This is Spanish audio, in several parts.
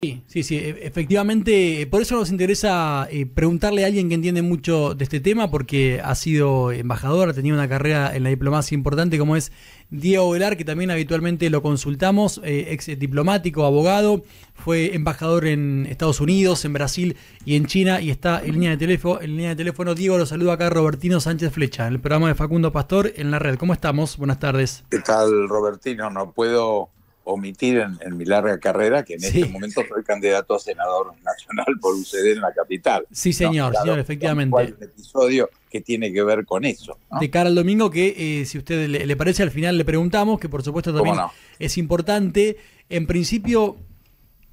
Sí, sí, sí, efectivamente, por eso nos interesa preguntarle a alguien que entiende mucho de este tema, porque ha sido embajador, ha tenido una carrera en la diplomacia importante, como es Diego Velar, que también habitualmente lo consultamos, ex diplomático, abogado, fue embajador en Estados Unidos, en Brasil y en China, y está en línea de teléfono. En línea de teléfono, Diego, lo saluda acá Robertino Sánchez Flecha, en el programa de Facundo Pastor en la red. ¿Cómo estamos? Buenas tardes. ¿Qué tal, Robertino? No puedo omitir en mi larga carrera que en este Sí, momento soy candidato a senador nacional por UCD en la capital, sí, ¿no? señor, señor, Dado que hay efectivamente. un episodio que tiene que ver con eso, De ¿no? cara al domingo, que si a usted le parece, al final le preguntamos, que por supuesto ¿Cómo también no? es importante. En principio,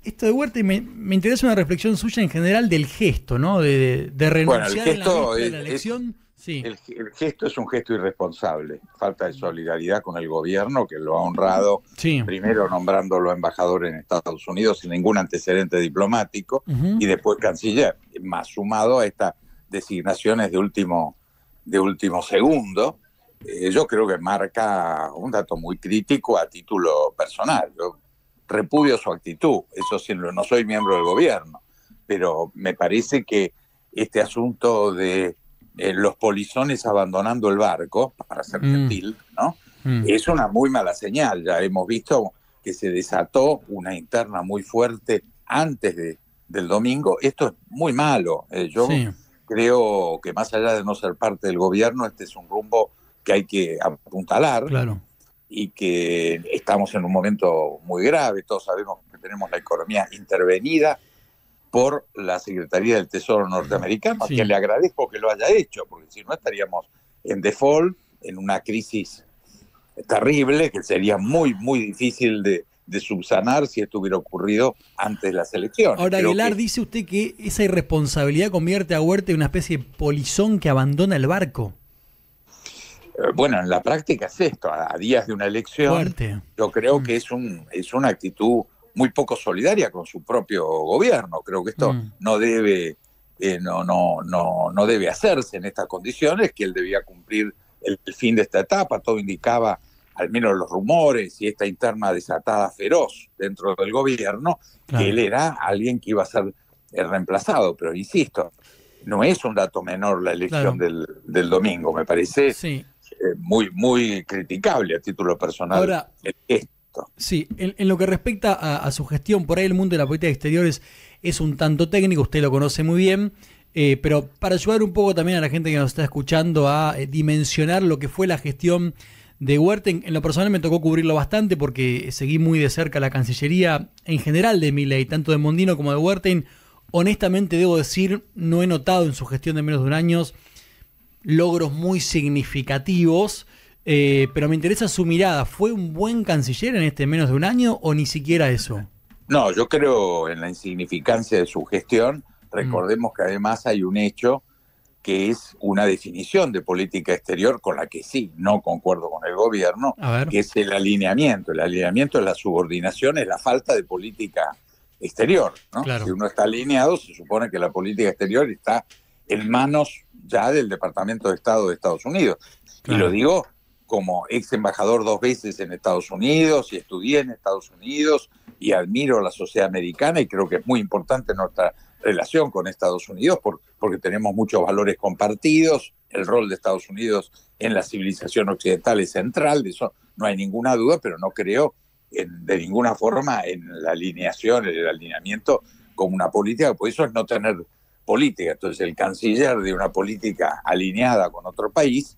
esto de Huerta, y me interesa una reflexión suya en general del gesto, ¿no? De Bueno, el renunciar en la gesto víspera de la elección. Sí. el gesto es un gesto irresponsable, falta de solidaridad con el gobierno que lo ha honrado, Sí. primero nombrándolo embajador en Estados Unidos sin ningún antecedente diplomático Ujú. y después canciller, más sumado a estas designaciones de último segundo. Yo creo que marca un dato muy crítico a título personal. Yo repudio su actitud, eso sí, no soy miembro del gobierno, pero me parece que este asunto de los polizones abandonando el barco, para ser Mm, gentil, ¿no? mm. Es una muy mala señal. Ya hemos visto que se desató una interna muy fuerte antes del domingo. Esto es muy malo. Yo Sí, creo que más allá de no ser parte del gobierno, este es un rumbo que hay que apuntalar claro. y que estamos en un momento muy grave. Todos sabemos que tenemos la economía intervenida por la Secretaría del Tesoro norteamericano, a quien Sí. le agradezco que lo haya hecho, porque si no estaríamos en default, en una crisis terrible que sería muy, muy difícil de subsanar si esto hubiera ocurrido antes de las elecciones. Ahora, Creo Aguilar, que, dice usted que esa irresponsabilidad convierte a Huerta en una especie de polizón que abandona el barco. bueno, en la práctica es esto, a días de una elección, Fuerte. yo creo Mm, que es una actitud muy poco solidaria con su propio gobierno. Creo que esto mm. no debe, no debe hacerse en estas condiciones, que él debía cumplir el fin de esta etapa. Todo indicaba, al menos los rumores y esta interna desatada feroz dentro del gobierno, que él Claro. era alguien que iba a ser reemplazado. Pero insisto, no es un dato menor la elección Claro. del domingo. Me parece Sí. muy, muy criticable a título personal Ahora, esto. sí, en lo que respecta a su gestión, por ahí el mundo de la política exterior es un tanto técnico, usted lo conoce muy bien, pero para ayudar un poco también a la gente que nos está escuchando a dimensionar lo que fue la gestión de Huerta, en lo personal me tocó cubrirlo bastante porque seguí muy de cerca la Cancillería en general de Milei, tanto de Mondino como de Huerta. Honestamente debo decir, no he notado en su gestión de menos de un año logros muy significativos, pero me interesa su mirada. ¿Fue un buen canciller en este menos de un año o ni siquiera eso? No, yo creo en la insignificancia de su gestión. Mm, Recordemos que además hay un hecho que es una definición de política exterior con la que sí, no concuerdo con el gobierno, a ver, que es el alineamiento. El alineamiento es la subordinación, es la falta de política exterior, ¿no? Si claro, uno está alineado, se supone que la política exterior está en manos ya del Departamento de Estado de Estados Unidos. Y lo claro. digo como ex embajador 2 veces en Estados Unidos y estudié en Estados Unidos y admiro a la sociedad americana y creo que es muy importante nuestra relación con Estados Unidos porque tenemos muchos valores compartidos. El rol de Estados Unidos en la civilización occidental es central, de eso no hay ninguna duda, pero no creo de ninguna forma en la alineación, en el alineamiento como una política, pues eso es no tener política. Entonces el canciller de una política alineada con otro país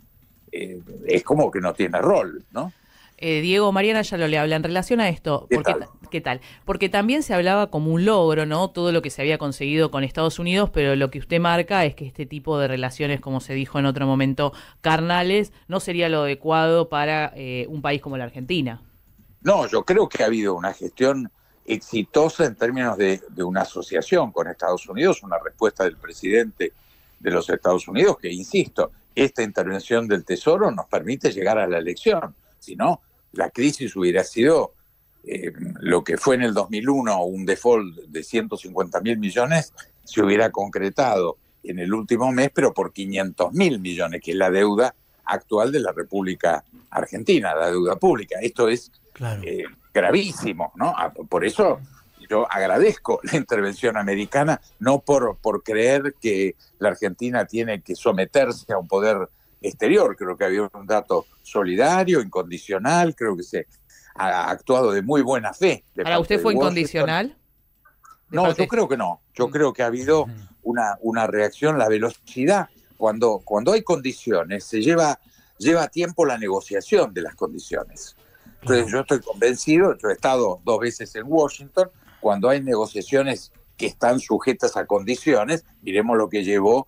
es como que no tiene rol, ¿no? Diego, Mariana ya lo le habla en relación a esto. ¿Qué tal? ¿Qué tal? Porque también se hablaba como un logro, ¿no? Todo lo que se había conseguido con Estados Unidos, pero lo que usted marca es que este tipo de relaciones, como se dijo en otro momento, carnales, no sería lo adecuado para un país como la Argentina. No, yo creo que ha habido una gestión exitosa en términos de una asociación con Estados Unidos, una respuesta del presidente de los Estados Unidos que, insisto, esta intervención del Tesoro nos permite llegar a la elección. Si no, la crisis hubiera sido lo que fue en el 2001, un default de 150.000 millones, se hubiera concretado en el último mes, pero por 500.000 millones, que es la deuda actual de la República Argentina, la deuda pública. Esto es Claro. gravísimo, ¿no? Por eso yo agradezco la intervención americana, no por creer que la Argentina tiene que someterse a un poder exterior. Creo que había un trato solidario, incondicional, creo que se ha actuado de muy buena fe. ¿Para usted fue incondicional? No, yo creo que no. Yo creo que ha habido una reacción, la velocidad. Cuando hay condiciones, lleva tiempo la negociación de las condiciones. Entonces yo estoy convencido, yo he estado 2 veces en Washington, cuando hay negociaciones que están sujetas a condiciones, miremos lo que llevó,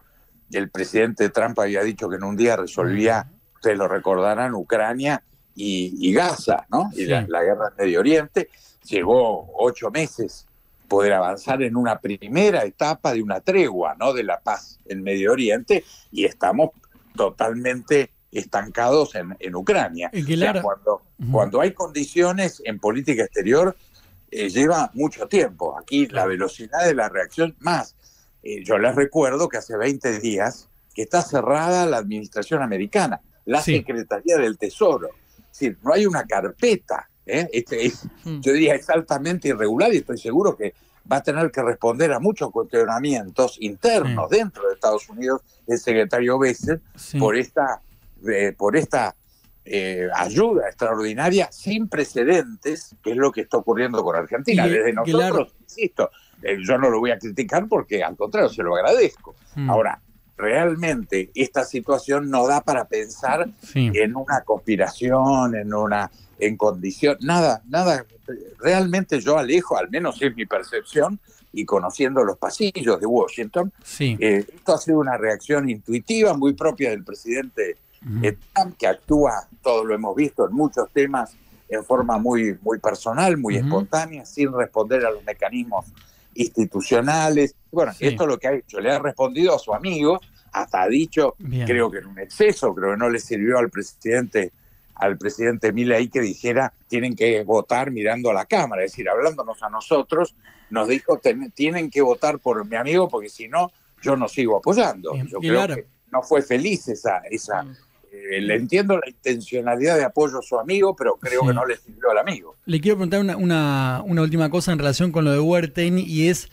el presidente Trump había dicho que en un día resolvía, ustedes lo recordarán, Ucrania y Gaza, ¿no? Y la guerra en Medio Oriente, llegó 8 meses poder avanzar en una primera etapa de una tregua, ¿no? De la paz en Medio Oriente, y estamos totalmente estancados en Ucrania. O sea, cuando hay condiciones en política exterior, lleva mucho tiempo. Aquí la velocidad de la reacción más. Yo les recuerdo que hace 20 días que está cerrada la administración americana, la Secretaría del Tesoro. Es decir, no hay una carpeta. Yo diría es altamente irregular, y estoy seguro que va a tener que responder a muchos cuestionamientos internos dentro de Estados Unidos el secretario Bessel por esta ayuda extraordinaria sin precedentes, que es lo que está ocurriendo con Argentina. Desde nosotros, insisto, yo no lo voy a criticar porque al contrario se lo agradezco. Ahora, realmente esta situación no da para pensar en una conspiración, en condición, nada, realmente yo alejo, al menos es mi percepción, y conociendo los pasillos de Washington, esto ha sido una reacción intuitiva, muy propia del presidente Trump, que actúa, todos lo hemos visto, en muchos temas en forma muy, muy personal, muy espontánea, sin responder a los mecanismos institucionales. Bueno, esto es lo que ha hecho, le ha respondido a su amigo, hasta ha dicho, creo que en un exceso, creo que no le sirvió al presidente Milei que dijera tienen que votar mirando a la cámara, es decir, hablándonos a nosotros, nos dijo tienen que votar por mi amigo porque si no, yo no sigo apoyando. Yo creo que no fue feliz le entiendo la intencionalidad de apoyo a su amigo, pero creo que no le sirvió al amigo. Le quiero preguntar una última cosa en relación con lo de Huertain, y es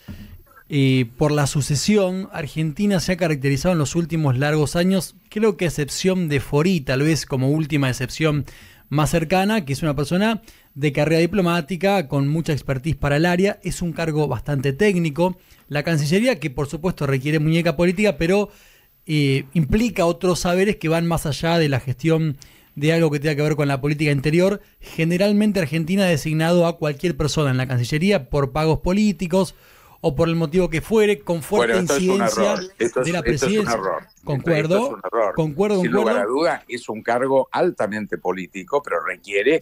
por la sucesión. Argentina se ha caracterizado en los últimos largos años, creo que a excepción de Forì, tal vez como última excepción más cercana, que es una persona de carrera diplomática con mucha expertise para el área, es un cargo bastante técnico. La Cancillería, que por supuesto requiere muñeca política, pero implica otros saberes que van más allá de la gestión de algo que tenga que ver con la política interior. Generalmente Argentina ha designado a cualquier persona en la Cancillería por pagos políticos o por el motivo que fuere, con fuerte incidencia de la presidencia. Esto es un error. Concuerdo. Sin lugar a duda, es un cargo altamente político, pero requiere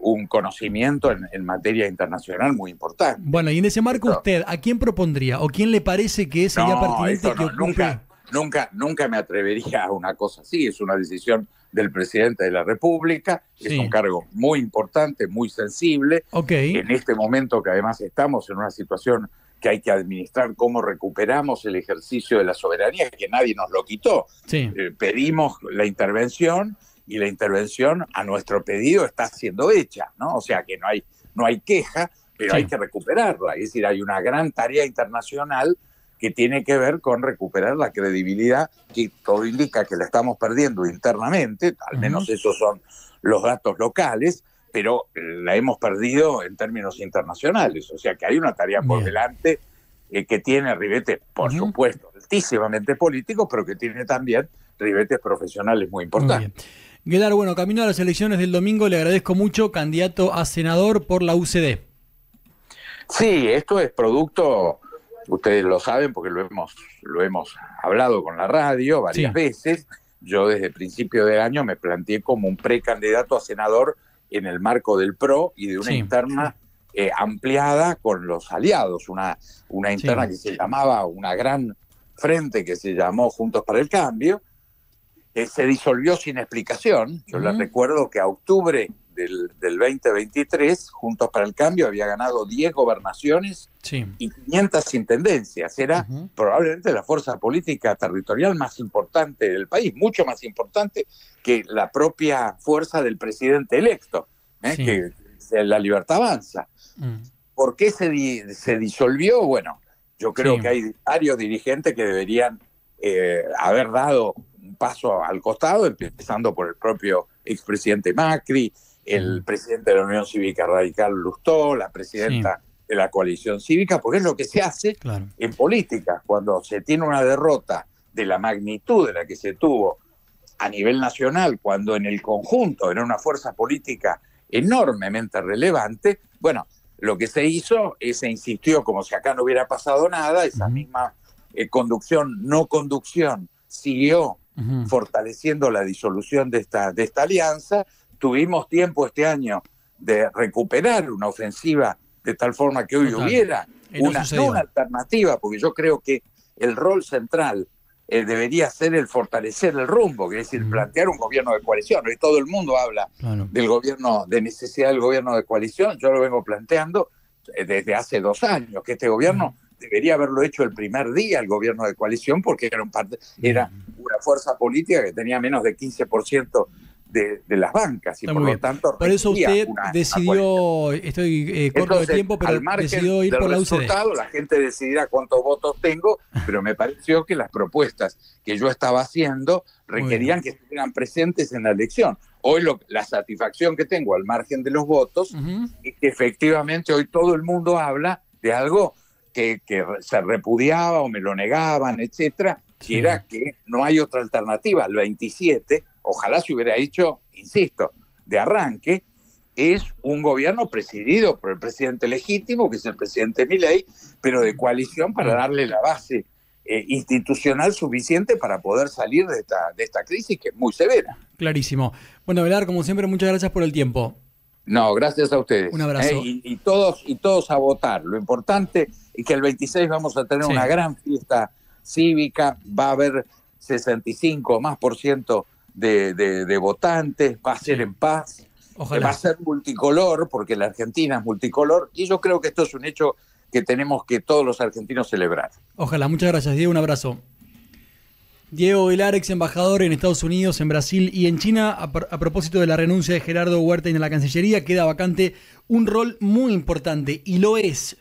un conocimiento en materia internacional muy importante. Bueno, y en ese marco, ¿usted a quién propondría? ¿O quién le parece que sería pertinente que ocupe? Nunca me atrevería a una cosa así. Es una decisión del presidente de la República. Es un cargo muy importante, muy sensible. En este momento que además estamos en una situación que hay que administrar cómo recuperamos el ejercicio de la soberanía, que nadie nos lo quitó. Pedimos la intervención, y la intervención a nuestro pedido está siendo hecha, ¿no? O sea que no hay queja, pero hay que recuperarla. Es decir, hay una gran tarea internacional que tiene que ver con recuperar la credibilidad, que todo indica que la estamos perdiendo internamente, al menos esos son los datos locales, pero la hemos perdido en términos internacionales. O sea que hay una tarea por delante que tiene ribetes, por supuesto, altísimamente políticos, pero que tiene también ribetes profesionales muy importantes. Guedar, bueno, camino a las elecciones del domingo, le agradezco mucho, candidato a senador por la UCD. Sí, esto es producto, ustedes lo saben porque lo hemos hablado con la radio varias veces. Yo desde el principio del año me planteé como un precandidato a senador en el marco del PRO y de una interna ampliada con los aliados, una interna que se llamaba, una gran frente que se llamó Juntos para el Cambio. Se disolvió sin explicación. Yo les recuerdo que a octubre del 2023, Juntos para el Cambio había ganado 10 gobernaciones y 500 intendencias. Era probablemente la fuerza política territorial más importante del país, mucho más importante que la propia fuerza del presidente electo, que es La Libertad Avanza. por qué se disolvió? Bueno, yo creo Sí. que hay varios dirigentes que deberían haber dado un paso al costado, empezando por el propio expresidente Macri, el presidente de la Unión Cívica Radical Lustó, la presidenta de la coalición cívica, porque es lo que se hace Claro. en política. Cuando se tiene una derrota de la magnitud de la que se tuvo a nivel nacional, cuando en el conjunto era una fuerza política enormemente relevante, bueno, lo que se hizo es se insistió como si acá no hubiera pasado nada, esa misma no conducción siguió fortaleciendo la disolución de esta alianza. Tuvimos tiempo este año de recuperar una ofensiva de tal forma que hoy hubiera no una alternativa, porque yo creo que el rol central debería ser el fortalecer el rumbo, que es decir, plantear un gobierno de coalición. Hoy todo el mundo habla del gobierno, de necesidad del gobierno de coalición. Yo lo vengo planteando desde hace 2 años, que este gobierno debería haberlo hecho el primer día, el gobierno de coalición, porque era una fuerza política que tenía menos de 15% de las bancas, y por lo tanto por eso usted decidió, estoy corto de tiempo, pero decidió ir por la UCD. La gente decidirá cuántos votos tengo, pero me pareció que las propuestas que yo estaba haciendo requerían que estuvieran presentes en la elección. Hoy la satisfacción que tengo al margen de los votos es que efectivamente hoy todo el mundo habla de algo que se repudiaba o me lo negaban, etcétera, y era que no hay otra alternativa. El 27, ojalá se hubiera hecho, insisto, de arranque, es un gobierno presidido por el presidente legítimo, que es el presidente Milei, pero de coalición para darle la base institucional suficiente para poder salir de esta crisis que es muy severa. Clarísimo. Bueno, Belar, como siempre, muchas gracias por el tiempo. No, gracias a ustedes. Un abrazo. Y todos a votar. Lo importante es que el 26 vamos a tener una gran fiesta cívica, va a haber 65 más por ciento de votantes, va a ser en paz, va a ser multicolor, porque la Argentina es multicolor, y yo creo que esto es un hecho que tenemos que todos los argentinos celebrar. Ojalá, muchas gracias, Diego, un abrazo. Diego Velar, ex embajador en Estados Unidos, en Brasil y en China. A propósito de la renuncia de Gerardo Huerta en la Cancillería, queda vacante un rol muy importante, y lo es